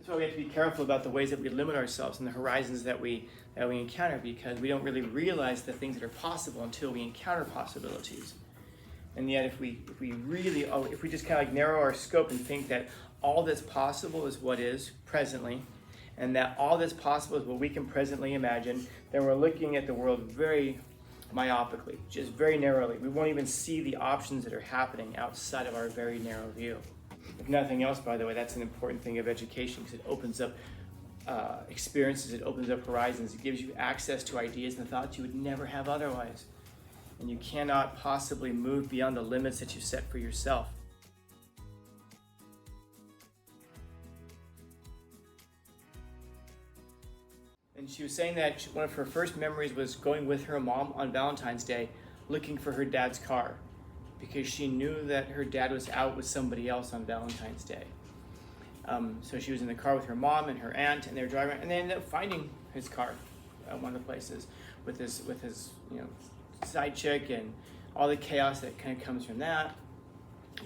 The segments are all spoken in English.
So we have to be careful about the ways that we limit ourselves and the horizons that we encounter, because we don't really realize the things that are possible until we encounter possibilities. And yet, if we just kind of like narrow our scope and think that all that's possible is what is presently, and that all that's possible is what we can presently imagine, then we're looking at the world very myopically, just very narrowly. We won't even see the options that are happening outside of our very narrow view. If nothing else, by the way, that's an important thing of education, because it opens up experiences, it opens up horizons, it gives you access to ideas and thoughts you would never have otherwise. And you cannot possibly move beyond the limits that you set for yourself. And she was saying that one of her first memories was going with her mom on Valentine's Day looking for her dad's car, because she knew that her dad was out with somebody else on Valentine's Day. So she was in the car with her mom and her aunt, and they were driving, and they ended up finding his car at one of the places with his side chick and all the chaos that kind of comes from that.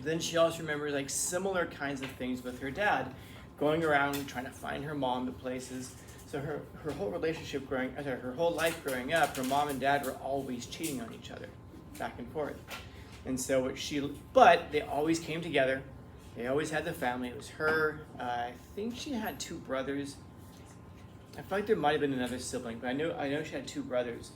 Then she also remembers like similar kinds of things with her dad, going around trying to find her mom at places. So her whole her whole life growing up, her mom and dad were always cheating on each other, back and forth. And so but they always came together. They always had the family. It was her. I think she had 2 brothers. I feel like there might have been another sibling, but I know she had 2 brothers.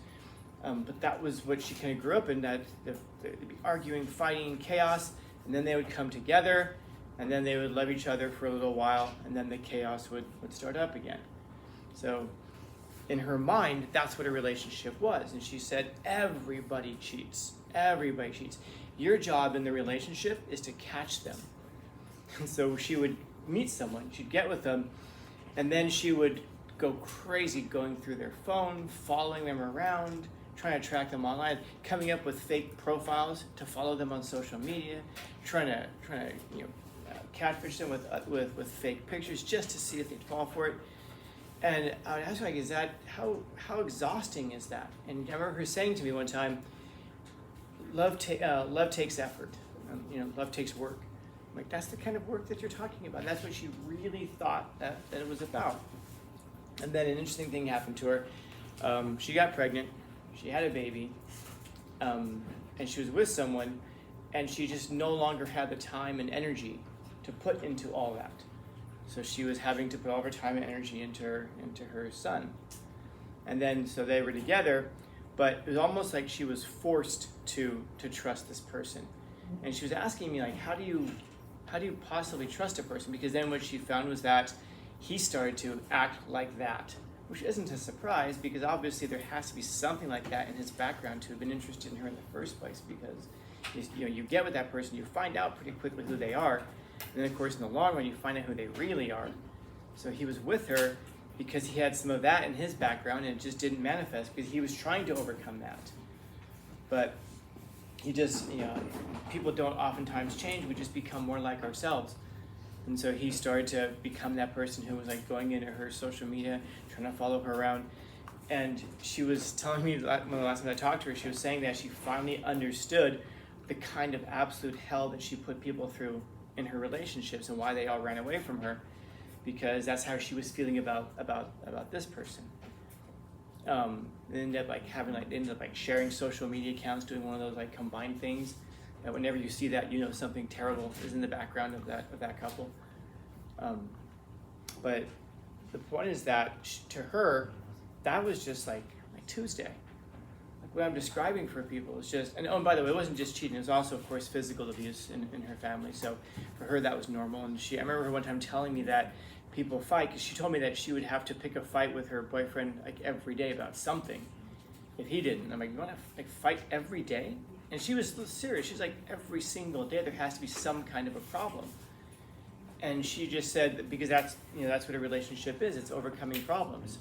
But that was what she kind of grew up in. That they'd be arguing, fighting, chaos, and then they would come together, and then they would love each other for a little while, and then the chaos would start up again. So in her mind, that's what a relationship was. And she said, everybody cheats. Everybody cheats. Your job in the relationship is to catch them. And so she would meet someone, she'd get with them, and then she would go crazy going through their phone, following them around, trying to track them online, coming up with fake profiles to follow them on social media, trying to catfish them with fake pictures just to see if they'd fall for it. And I would ask her, like, is that how exhausting is that? And I remember her saying to me one time, love takes effort. Love takes work. I'm like, that's the kind of work that you're talking about. That's what she really thought that it was about. And then an interesting thing happened to her. She got pregnant. She had a baby. And she was with someone. And she just no longer had the time and energy to put into all that. So she was having to put all of her time and energy into her son. And then, so they were together, but it was almost like she was forced to trust this person. And she was asking me, like, how do you possibly trust a person? Because then what she found was that he started to act like that, which isn't a surprise, because obviously there has to be something like that in his background to have been interested in her in the first place, because you get with that person, you find out pretty quickly who they are. And then, of course, in the long run, you find out who they really are. So he was with her because he had some of that in his background, and it just didn't manifest because he was trying to overcome that. But he just, people don't oftentimes change. We just become more like ourselves. And so he started to become that person who was like going into her social media, trying to follow her around. And she was telling me, one of the last time I talked to her, she was saying that she finally understood the kind of absolute hell that she put people through in her relationships and why they all ran away from her, because that's how she was feeling about this person. They ended up sharing social media accounts, doing one of those like combined things. That whenever you see that, something terrible is in the background of that couple. But the point is that to her, that was just like Tuesday. What I'm describing for people is just, and by the way, it wasn't just cheating, it was also, of course, physical abuse in her family. So for her, that was normal. And I remember her one time telling me that people fight, because she told me that she would have to pick a fight with her boyfriend like every day about something if he didn't. I'm like, you want to fight every day? And she was serious. She's like, every single day there has to be some kind of a problem. And she just said that because that's what a relationship is, it's overcoming problems.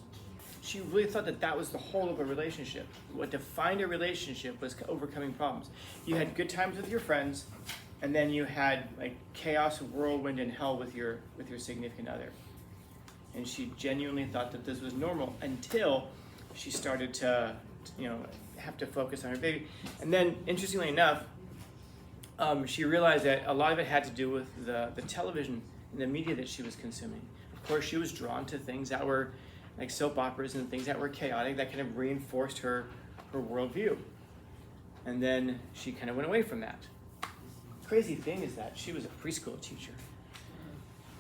She really thought that was the whole of a relationship. What defined a relationship was overcoming problems. You had good times with your friends, and then you had like chaos, whirlwind, and hell with your significant other. And she genuinely thought that this was normal until she started to have to focus on her baby. And then, interestingly enough, she realized that a lot of it had to do with the television and the media that she was consuming. Of Of course, she was drawn to things that were like soap operas and things that were chaotic that kind of reinforced her worldview. And then she kind of went away from that. Crazy thing is that she was a preschool teacher.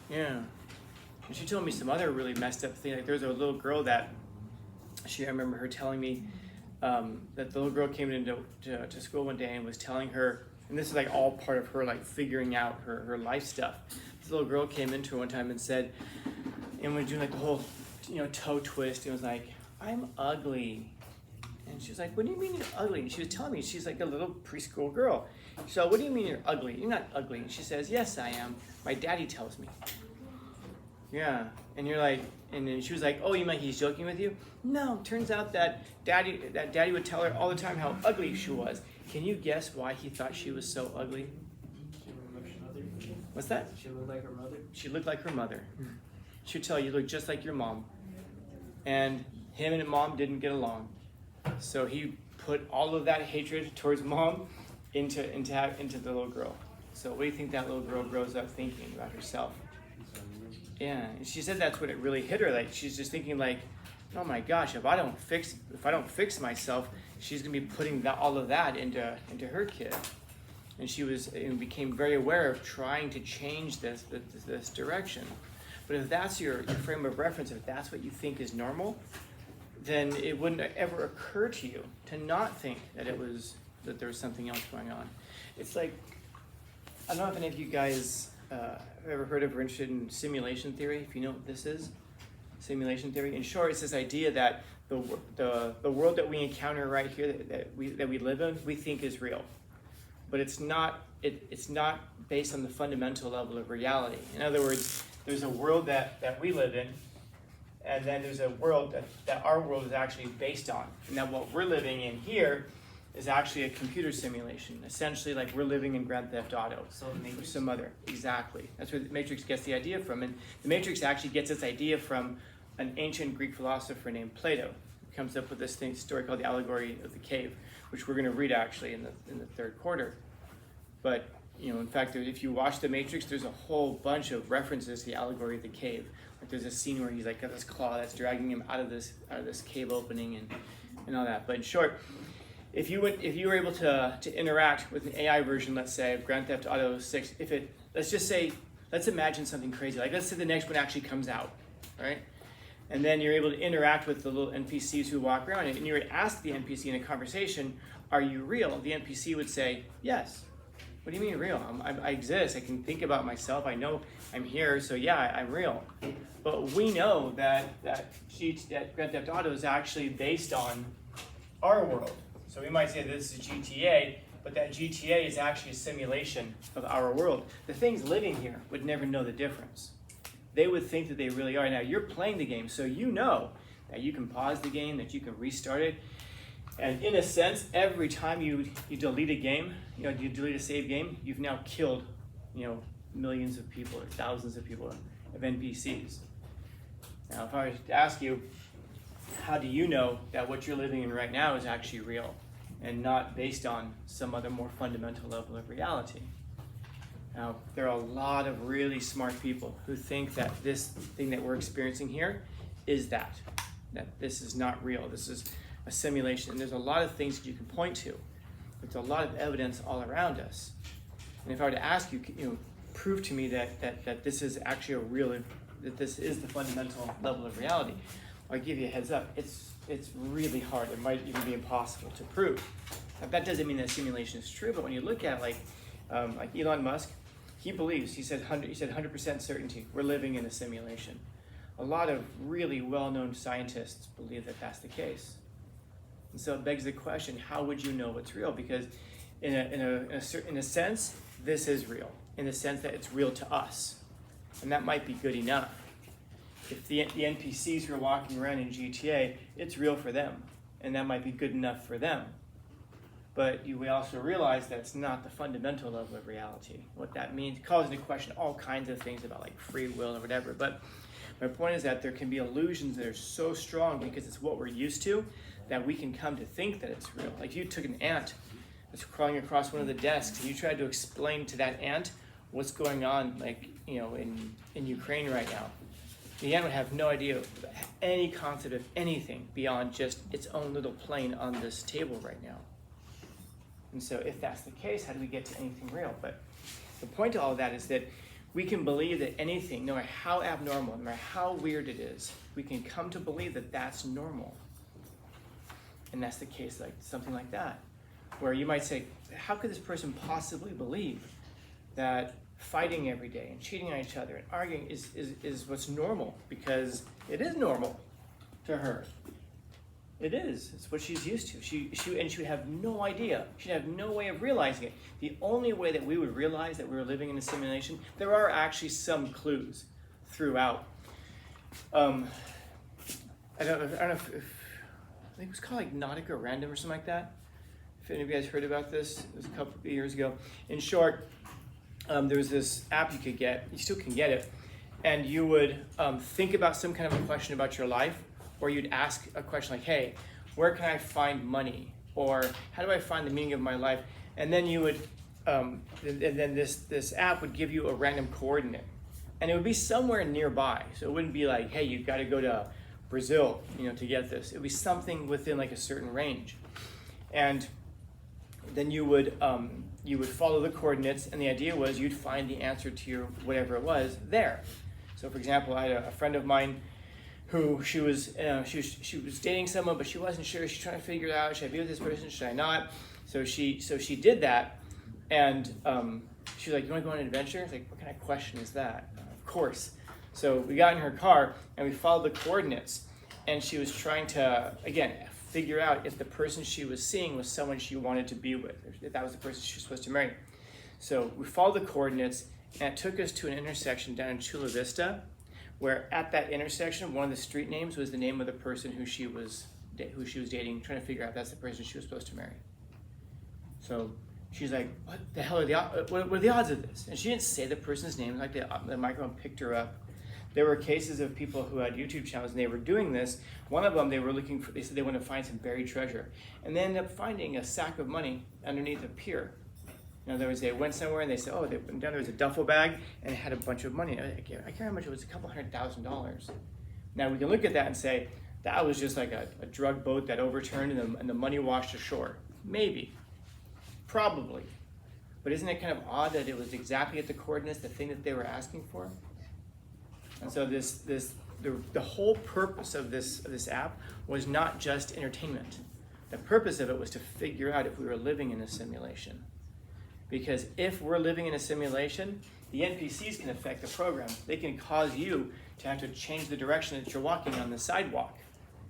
Yeah. And she told me some other really messed up thing. Like there was a little girl that I remember her telling me that the little girl came into to school one day and was telling her, and this is like all part of her like figuring out her life stuff. This little girl came into her one time and said, and was doing like the whole, toe twist. It was like, I'm ugly. And she was like, what do you mean you're ugly? And she was telling me, she's like a little preschool girl. So what do you mean you're ugly? You're not ugly. And she says, yes, I am. My daddy tells me. Yeah. And you're like, and then she was like, oh, you mean he's joking with you? No, turns out that daddy would tell her all the time how ugly she was. Can you guess why he thought she was so ugly? She looked like her mother. What's that? She looked like her mother. She looked like her mother. She would tell you, look just like your mom. And him and mom didn't get along. So he put all of that hatred towards mom into the little girl. So what do you think that little girl grows up thinking about herself? Yeah, and she said that's what it really hit her. Like she's just thinking like, oh my gosh, if I don't fix myself, she's gonna be putting all of that into her kid. And she became very aware of trying to change this direction. But if that's your frame of reference, if that's what you think is normal, then it wouldn't ever occur to you to not think that that there was something else going on. It's like, I don't know if any of you guys have ever heard of or interested in simulation theory, if you know what this is. Simulation theory. In short, it's this idea that the world that we encounter right here, that we live in, we think is real. But it's not based on the fundamental level of reality. In other words, there's a world that we live in, and then there's a world that our world is actually based on. And that what we're living in here is actually a computer simulation. Essentially, like we're living in Grand Theft Auto. So the Matrix? Some other. Exactly. That's where the Matrix gets the idea from. And the Matrix actually gets its idea from an ancient Greek philosopher named Plato. He comes up with this story called the allegory of the cave, which we're going to read actually in the third quarter. But in fact, if you watch The Matrix, there's a whole bunch of references to the allegory of the cave. Like there's a scene where he's like got this claw that's dragging him out of this cave opening and all that. But in short, if you were able to interact with an AI version, let's say of Grand Theft Auto 6, let's imagine something crazy. Like let's say the next one actually comes out, right? And then you're able to interact with the little NPCs who walk around it, and you were to ask the NPC in a conversation, "Are you real?" The NPC would say, "Yes." What do you mean real? I exist. I can think about myself. I know I'm here, so yeah, I'm real. But we know that Grand Theft Auto is actually based on our world. So we might say this is GTA, but that GTA is actually a simulation of our world. The things living here would never know the difference. They would think that they really are. Now you're playing the game, so you know that you can pause the game, that you can restart it. And in a sense, every time you delete a game, you delete a save game, you've now killed, millions of people or thousands of people of NPCs. Now, if I were to ask you, how do you know that what you're living in right now is actually real and not based on some other more fundamental level of reality? Now, there are a lot of really smart people who think that this thing that we're experiencing here is that this is not real. This is a simulation. And there's a lot of things that you can point to. There's a lot of evidence all around us. And if I were to ask you, prove to me that this is actually that this is the fundamental level of reality, I'll give you a heads up. It's really hard. It might even be impossible to prove. Now, that doesn't mean that simulation is true, but when you look at like Elon Musk, he said 100% certainty we're living in a simulation. A lot of really well-known scientists believe that that's the case. And so it begs the question, how would you know what's real? Because in a sense, this is real, in the sense that it's real to us. And that might be good enough. If the NPCs who are walking around in GTA, it's real for them. And that might be good enough for them. But we also realize that it's not the fundamental level of reality. What that means calls into question all kinds of things about like free will or whatever. But my point is that there can be illusions that are so strong because it's what we're used to that we can come to think that it's real. Like you took an ant that's crawling across one of the desks and you tried to explain to that ant what's going on in Ukraine right now. the ant would have no idea any concept of anything beyond just its own little plane on this table right now. And so if that's the case, how do we get to anything real? But the point of all of that is that we can believe that anything, no matter how abnormal, no matter how weird it is, we can come to believe that that's normal. And that's the case, like something like that, where you might say, how could this person possibly believe that fighting every day and cheating on each other and arguing is what's normal? Because it is normal to her. It is. It's what she's used to. She would have no idea. She'd have no way of realizing it. The only way that we would realize that we were living in a simulation, there are actually some clues throughout. I don't know if I think it was called like Nautica Random or something like that. If any of you guys heard about this, it was a couple of years ago. In short, there was this app you could get, you still can get it, and you would think about some kind of a question about your life, or you'd ask a question like, hey, where can I find money? Or how do I find the meaning of my life? And then you would, and then this app would give you a random coordinate. And it would be somewhere nearby. So it wouldn't be like, hey, you've got to go to Brazil, to get this. It would be something within like a certain range. And then you would follow the coordinates, and the idea was you'd find the answer to your whatever it was there. So for example, I had a friend of mine who she was dating someone, but she wasn't sure. She's trying to figure it out. Should I be with this person? Should I not? So she did that, and she was like, "You want to go on an adventure?" I was like, "What kind of question is that?" Of course. So we got in her car and we followed the coordinates, and she was trying to again figure out if the person she was seeing was someone she wanted to be with, if that was the person she was supposed to marry. So we followed the coordinates, and it took us to an intersection down in Chula Vista, where at that intersection, one of the street names was the name of the person who she was dating, trying to figure out if that's the person she was supposed to marry. So she's like, what the hell are what are the odds of this? And she didn't say the person's name, like the microphone picked her up. There were cases of people who had YouTube channels and they were doing this. One of them, they said they wanted to find some buried treasure. And they ended up finding a sack of money underneath a pier. In other words, they went somewhere and they said, oh, there was a duffel bag and it had a bunch of money. I can't remember how much it was, $200,000. Now we can look at that and say, that was just like a drug boat that overturned and the money washed ashore. Maybe, probably. But isn't it kind of odd that it was exactly at the coordinates, the thing that they were asking for? And so the whole purpose of this app was not just entertainment. The purpose of it was to figure out if we were living in a simulation. Because if we're living in a simulation, the NPCs can affect the program. They can cause you to have to change the direction that you're walking on the sidewalk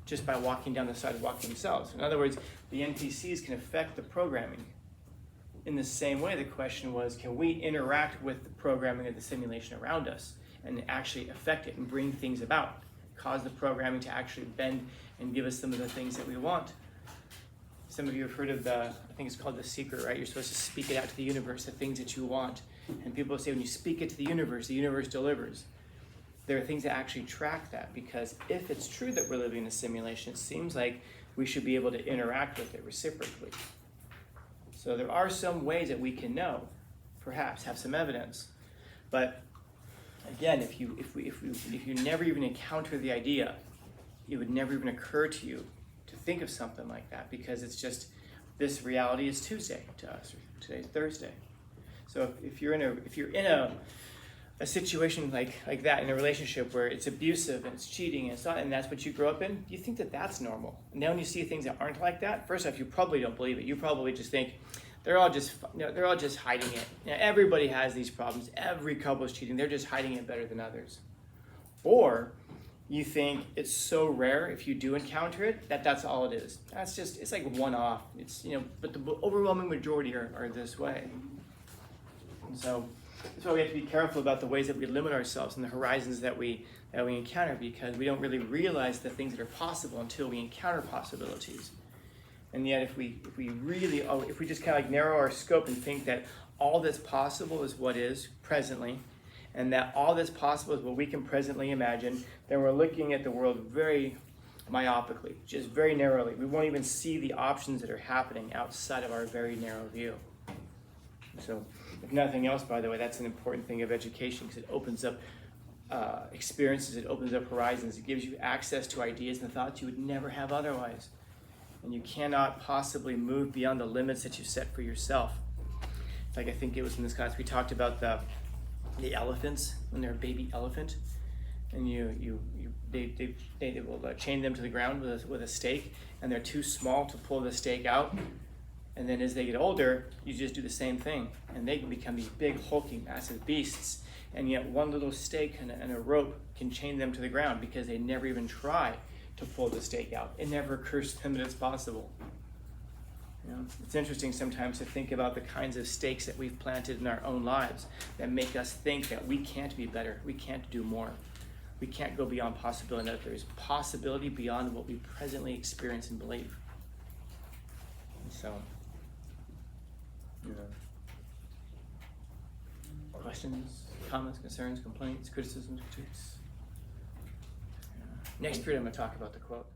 just by walking down the sidewalk themselves. In other words, the NPCs can affect the programming. In the same way, the question was, can we interact with the programming of the simulation around us and actually affect it and bring things about, cause the programming to actually bend and give us some of the things that we want? Some of you have heard of I think it's called The Secret, right? You're supposed to speak it out to the universe, the things that you want. And people say when you speak it to the universe delivers. There are things that actually track that, because if it's true that we're living in a simulation, it seems like we should be able to interact with it reciprocally. So there are some ways that we can know, perhaps have some evidence. But again, if you never even encounter the idea, it would never even occur to you to think of something like that, because it's just, this reality is Tuesday to us, or today's Thursday. So if you're in a situation like that, in a relationship where it's abusive and it's cheating and that's what you grew up in, you think that that's normal. And now when you see things that aren't like that, first off, you probably don't believe it. You probably just think they're all just hiding it. Everybody has these problems. Every couple is cheating. They're just hiding it better than others. Or you think it's so rare if you do encounter it that's all it is. It's like one-off. But the overwhelming majority are this way. And so that's why we have to be careful about the ways that we limit ourselves and the horizons that we encounter, because we don't really realize the things that are possible until we encounter possibilities. And yet if we just kind of like narrow our scope and think that all that's possible is what is presently, and that all that's possible is what we can presently imagine, then we're looking at the world very myopically, just very narrowly. We won't even see the options that are happening outside of our very narrow view. So if nothing else, by the way, that's an important thing of education, because it opens up experiences, it opens up horizons, it gives you access to ideas and thoughts you would never have otherwise. And you cannot possibly move beyond the limits that you set for yourself. Like I think it was in this class we talked about the elephants when they're a baby elephant, and they will chain them to the ground with a stake, and they're too small to pull the stake out. And then as they get older, you just do the same thing, and they can become these big, hulking, massive beasts. And yet one little stake and a rope can chain them to the ground because they never even try to pull the stake out. It never occurs to them that it's possible. You know, it's interesting sometimes to think about the kinds of stakes that we've planted in our own lives that make us think that we can't be better, we can't do more, we can't go beyond possibility, that there is possibility beyond what we presently experience and believe. And so, questions, comments, concerns, complaints, criticisms, critiques? Next period I'm going to talk about the quote.